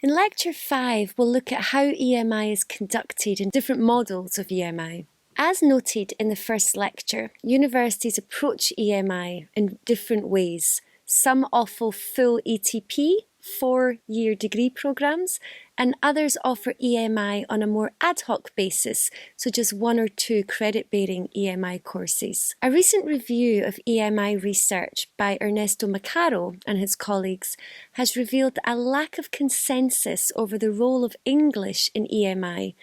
In Lecture 5, we'll look at how EMI is conducted and different models of EMI. As noted in the first lecture, universities approach EMI in different ways. Some offer full ETP, 4-year degree programmes, and others offer EMI on a more ad hoc basis, so just 1 or 2 credit-bearing EMI courses. A recent review of EMI research by Ernesto Macaro and his colleagues has revealed a lack of consensus over the role of English in EMI.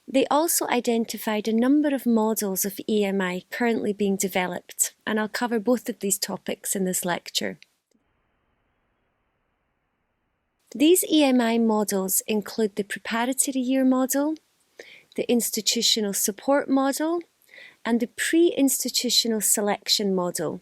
They also identified a number of models of EMI currently being developed, and I'll cover both of these topics in this lecture. These EMI models include the preparatory year model, the institutional support model, and the pre-institutional selection model.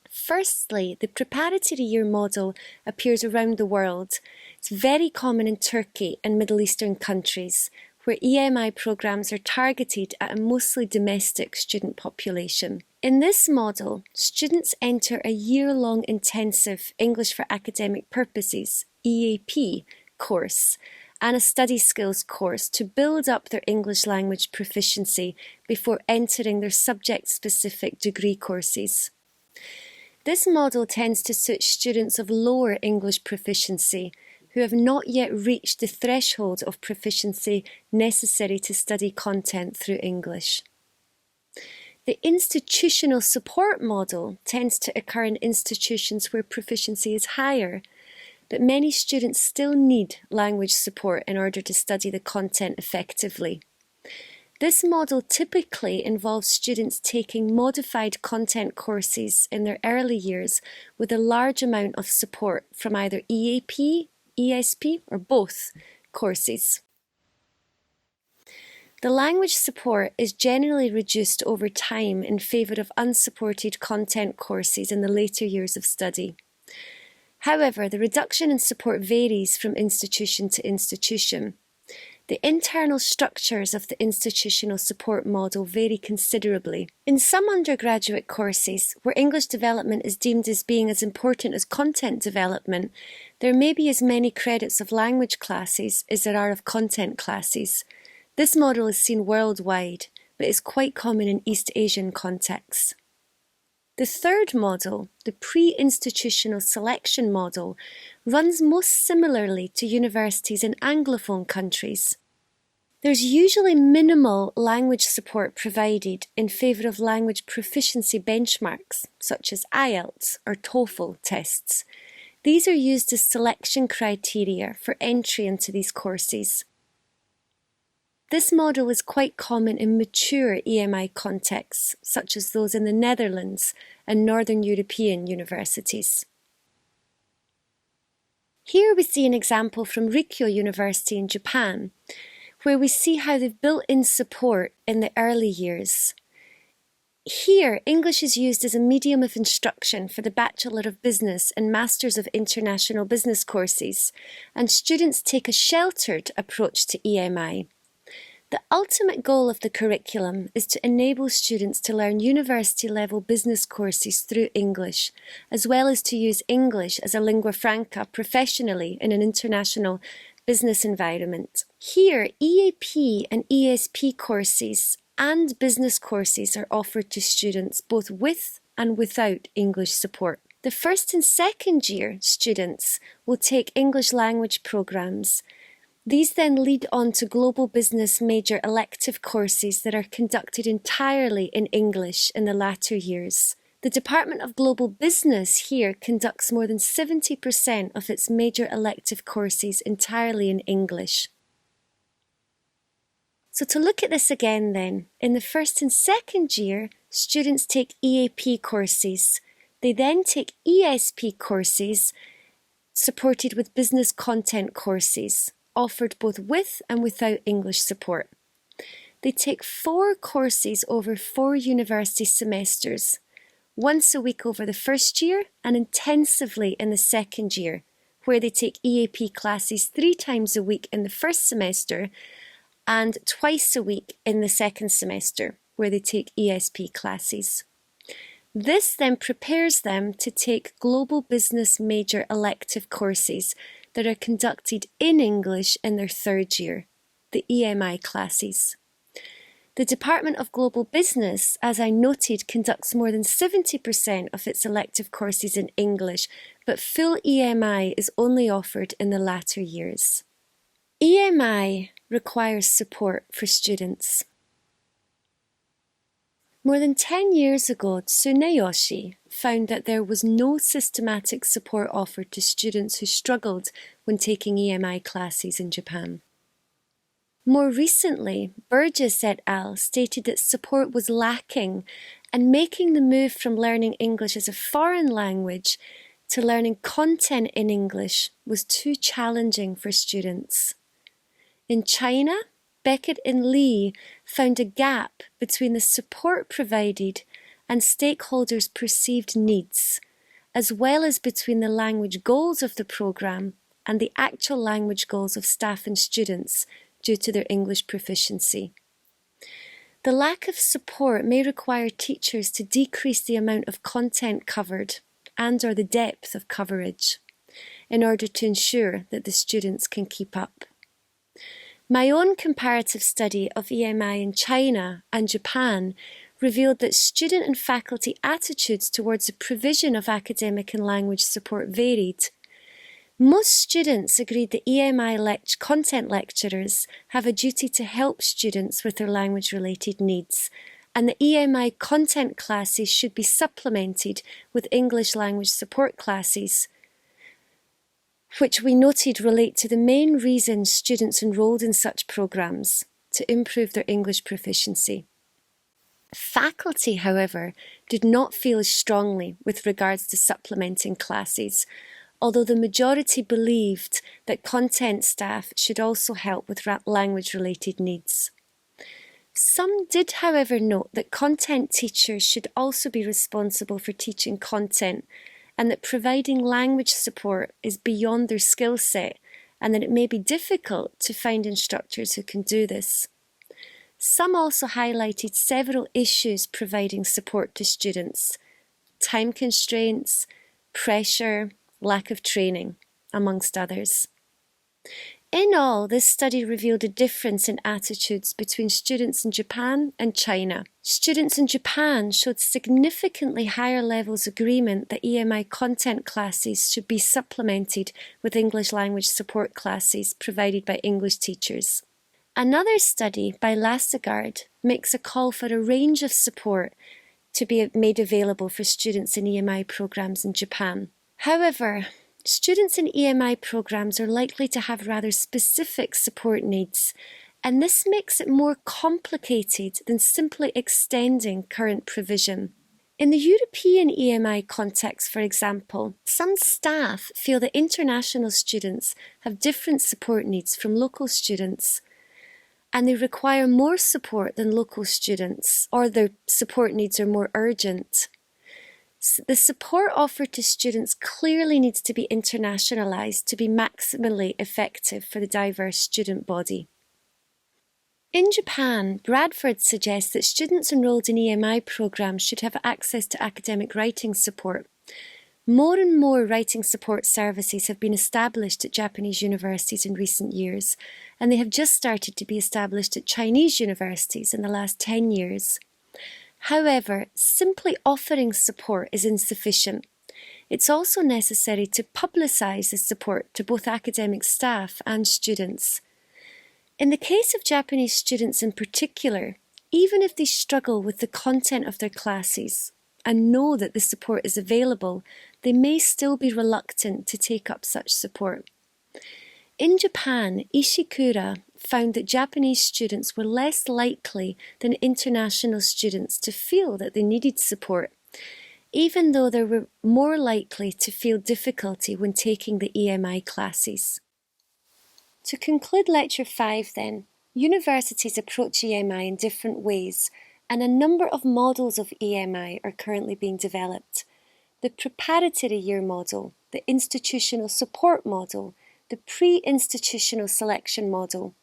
Firstly, the preparatory year model appears around the world. It's very common in Turkey and Middle Eastern countries, where EMI programmes are targeted at a mostly domestic student population. In this model, students enter a year-long intensive English for Academic Purposes EAP course and a study skills course to build up their English language proficiency before entering their subject-specific degree courses. This model tends to suit students of lower English proficiency who have not yet reached the threshold of proficiency necessary to study content through English. The institutional support model tends to occur in institutions where proficiency is higher, but many students still need language support in order to study the content effectively. This model typically involves students taking modified content courses in their early years with a large amount of support from either EAP, ESP, or both courses. The language support is generally reduced over time in favour of unsupported content courses in the later years of study. However, the reduction in support varies from institution to institution. The internal structures of the institutional support model vary considerably. In some undergraduate courses, where English development is deemed as being as important as content development, there may be as many credits of language classes as there are of content classes. This model is seen worldwide, but is quite common in East Asian contexts. The third model, the pre-institutional selection model, runs most similarly to universities in Anglophone countries. There's usually minimal language support provided in favour of language proficiency benchmarks, such as IELTS or TOEFL tests. These are used as selection criteria for entry into these courses. This model is quite common in mature EMI contexts, such as those in the Netherlands and Northern European universities. Here we see an example from Rikyo University in Japan, where we see how they've built in support in the early years. Here, English is used as a medium of instruction for the Bachelor of Business and Masters of International Business courses, and students take a sheltered approach to EMI. The ultimate goal of the curriculum is to enable students to learn university-level business courses through English, as well as to use English as a lingua franca professionally in an international business environment. Here, EAP and ESP courses and business courses are offered to students both with and without English support. The first and second year students will take English language programmes. These then lead on to global business major elective courses that are conducted entirely in English in the latter years. The Department of Global Business here conducts more than 70% of its major elective courses entirely in English. So to look at this again then, in the first and second year, students take EAP courses. They then take ESP courses supported with business content courses, offered both with and without English support. They take 4 courses over 4 university semesters, once a week over the first year and intensively in the second year, where they take EAP classes 3 times a week in the first semester and twice a week in the second semester, where they take ESP classes. This then prepares them to take global business major elective courses that are conducted in English in their third year, the EMI classes. The Department of Global Business, as I noted, conducts more than 70% of its elective courses in English, but full EMI is only offered in the latter years. EMI requires support for students. More than 10 years ago, Tsuneyoshi found that there was no systematic support offered to students who struggled when taking EMI classes in Japan. More recently, Burgess et al. Stated that support was lacking, and making the move from learning English as a foreign language to learning content in English was too challenging for students. In China, Beckett and Lee found a gap between the support provided and stakeholders' perceived needs, as well as between the language goals of the programme and the actual language goals of staff and students due to their English proficiency. The lack of support may require teachers to decrease the amount of content covered and/or the depth of coverage in order to ensure that the students can keep up. My own comparative study of EMI in China and Japan revealed that student and faculty attitudes towards the provision of academic and language support varied. Most students agreed that EMI content lecturers have a duty to help students with their language-related needs, and that EMI content classes should be supplemented with English language support classes, which we noted relate to the main reasons students enrolled in such programmes, to improve their English proficiency. Faculty, however, did not feel as strongly with regards to supplementing classes, although the majority believed that content staff should also help with language-related needs. Some did, however, note that content teachers should also be responsible for teaching content, and that providing language support is beyond their skill set, and that it may be difficult to find instructors who can do this. Some also highlighted several issues providing support to students: time constraints, pressure, lack of training, amongst others. In all, this study revealed a difference in attitudes between students in Japan and China. Students in Japan showed significantly higher levels of agreement that EMI content classes should be supplemented with English language support classes provided by English teachers. Another study by Lassegaard makes a call for a range of support to be made available for students in EMI programs in Japan. However, students in EMI programs are likely to have rather specific support needs, and this makes it more complicated than simply extending current provision. In the European EMI context, for example, some staff feel that international students have different support needs from local students, and they require more support than local students, or their support needs are more urgent. The support offered to students clearly needs to be internationalised to be maximally effective for the diverse student body. In Japan, Bradford suggests that students enrolled in EMI programmes should have access to academic writing support. More and more writing support services have been established at Japanese universities in recent years, and they have just started to be established at Chinese universities in the last 10 years. However, simply offering support is insufficient. It's also necessary to publicise this support to both academic staff and students. In the case of Japanese students in particular, even if they struggle with the content of their classes and know that the support is available, they may still be reluctant to take up such support. In Japan, Ishikura found that Japanese students were less likely than international students to feel that they needed support, even though they were more likely to feel difficulty when taking the EMI classes. To conclude Lecture 5 then, universities approach EMI in different ways, and a number of models of EMI are currently being developed. The preparatory year model, the institutional support model, the pre-institutional selection model.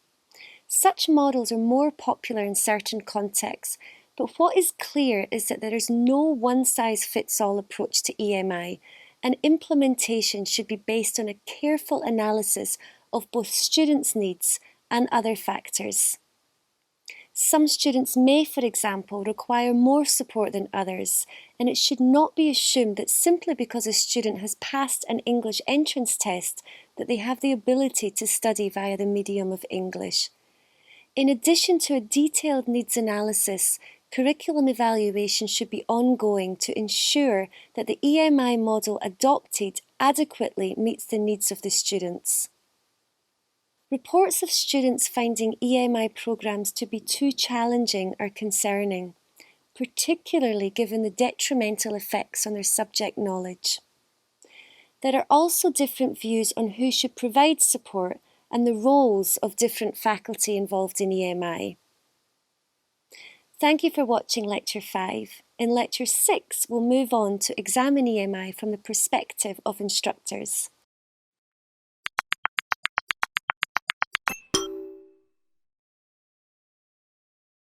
Such models are more popular in certain contexts, but what is clear is that there is no one-size-fits-all approach to EMI, and implementation should be based on a careful analysis of both students' needs and other factors. Some students may, for example, require more support than others, and it should not be assumed that simply because a student has passed an English entrance test that they have the ability to study via the medium of English. In addition to a detailed needs analysis, curriculum evaluation should be ongoing to ensure that the EMI model adopted adequately meets the needs of the students. Reports of students finding EMI programs to be too challenging are concerning, particularly given the detrimental effects on their subject knowledge. There are also different views on who should provide support and the roles of different faculty involved in EMI. Thank you for watching Lecture 5. In Lecture 6, we'll move on to examine EMI from the perspective of instructors.